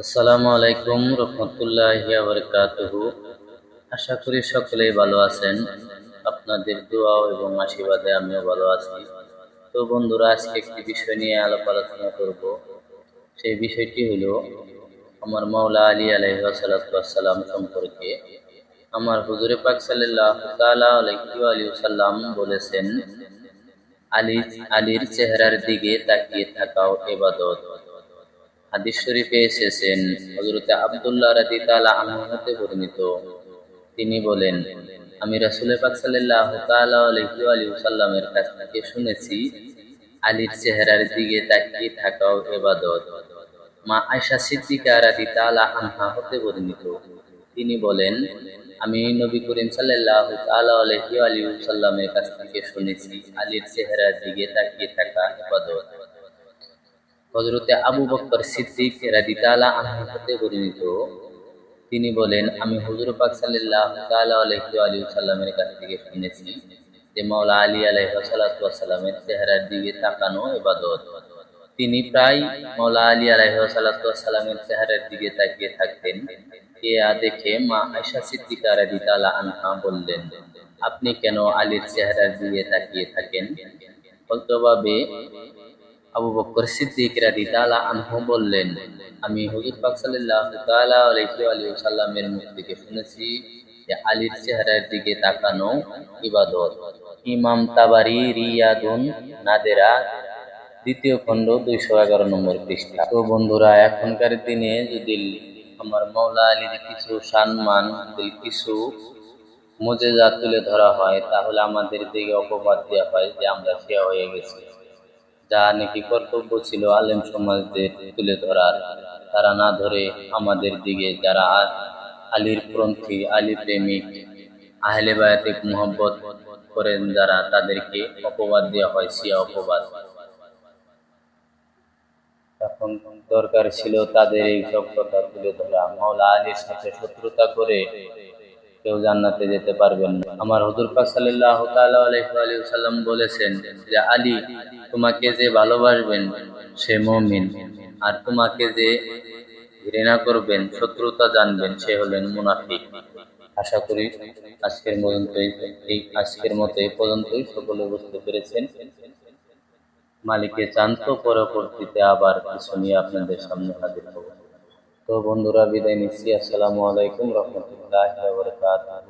আসসালামু আলাইকুম রহমতুল্লাহি ওয়া বারাকাতুহু। আশা করি সকলেই ভালো আছেন। আপনাদের দোয়া এবং আশীর্বাদে আমিও ভালো আছি। তো বন্ধুরা, আজকে একটি বিষয় নিয়ে আলোচনা করব। সেই বিষয়টি হলো আমার মাওলা আলী আলাইহিস সালাতু ওয়াস সালাম সম্পর্কে। আমার হুজুরে পাক সাল্লাল্লাহু তাআলা আলাইহি ওয়া সাল্লাম বলেছেন, আলীর চেহারার দিকে তাকিয়ে থাকাও ইবাদত। হাদিস শরীফে এসেছেন, হযরত আব্দুল্লাহ রাদিয়াল্লাহু আনহু হতে বর্ণিত, তিনি বলেন, আমি রাসূল পাক সাল্লাল্লাহু তাআলা আলাইহি ওয়া সাল্লামের কাছ থেকে শুনেছি, আলীর চেহারার দিকে তাকিয়ে থাকাও ইবাদত। মা আয়েশা সিদ্দিকা রাদিয়াল্লাহু আনহা হতে বর্ণিত, তিনি বলেন, আমি নবী করিম সাল্লাল্লাহু তাআলা আলাইহি ওয়া সাল্লামের কাছ থেকে শুনেছি, আলীর চেহারার দিকে তাকিয়ে থাকা ইবাদত। হযরতে আবু বকর সিদ্দিক রাদিয়াল্লাহু আনহু হতে বর্ণিত, তিনি বলেন, আমি হুজুর পাক সাল্লাল্লাহু তাআলা আলাইহি ওয়া সাল্লামের কাছ থেকে শুনেছি যে মাওলা আলী আলাইহিস সালাতু ওয়াস সালামের চেহারার দিকে তাকানো ইবাদত। তিনি প্রায় মাওলা আলী আলাইহিস সালাতু ওয়াস সালামের চেহারার দিকে তাকিয়ে থাকতেন। দেখে মা আয়েশা সিদ্দিকা রাদিয়াল্লাহু আনহা বললেন, আপনি কেন আলীর চেহারার দিকে তাকিয়ে থাকেন? জবাবে আবু বকর সিদ্দিক রাদিয়াল্লাহু আনহু বললেন, আমি হুজুর পাক সাল্লাল্লাহু তাআলা আলাইহি ওয়া সাল্লামের মুখ থেকে শুনেছি যে আলীর চেহারার দিকে তাকানো ইবাদত। ইমাম তাবারি রিয়াদুন নাদেরা দ্বিতীয় খণ্ড 211 নম্বর পৃষ্ঠা। তো বন্ধুরা, এখনকার দিনে যদি আমার মাওলা আলীর কিছু সম্মান, কিছু মুজিজা তুলে ধরা হয়, তাহলে আমাদের দিকে অপবাদ দেওয়া হয় যে আমরা শিয়া হয়ে গেছি। যা নাকি কর্তব্য ছিল আলেম সমাজদের তুলে ধরার, তারা না ধরে আমাদের দিকে যারা আলীর পন্থী, আলী প্রেমিক, আহলে বায়াতে মুহাব্বত করেন যারা, তাদেরকে অপবাদ দেওয়া হয়, শিয়া অপবাদ। এখন দরকার ছিল তাদের এই সব কথা তুলে ধরা। মাওলা আলীর সাথে শত্রুতা করে কেউ জান্নাতে যেতে পারবেন না। আমার হুজুর পাক সাল্লাল্লাহু তাআলা আলাইহি ওয়া সাল্লাম বলেছেন যে আলী, তোমাকে যে ভালোবাসবেন সে মুমিন, আর তোমাকে যে ঘৃণা করবেন, শত্রুতা জানবেন, সে হলেন মুনাফিক। আশা করি আজকের মতো এই পর্যন্তই সকলে বুঝতে পেরেছেন। মালিকে চান তো পরবর্তীতে আবার কিছু নিয়ে আপনাদের সামনে হাজির হব। তো বন্ধুরা, বিদায় নিচ্ছি। আসসালামু আলাইকুম রহমতুল্লাহি ওয়া বারাকাতুহু।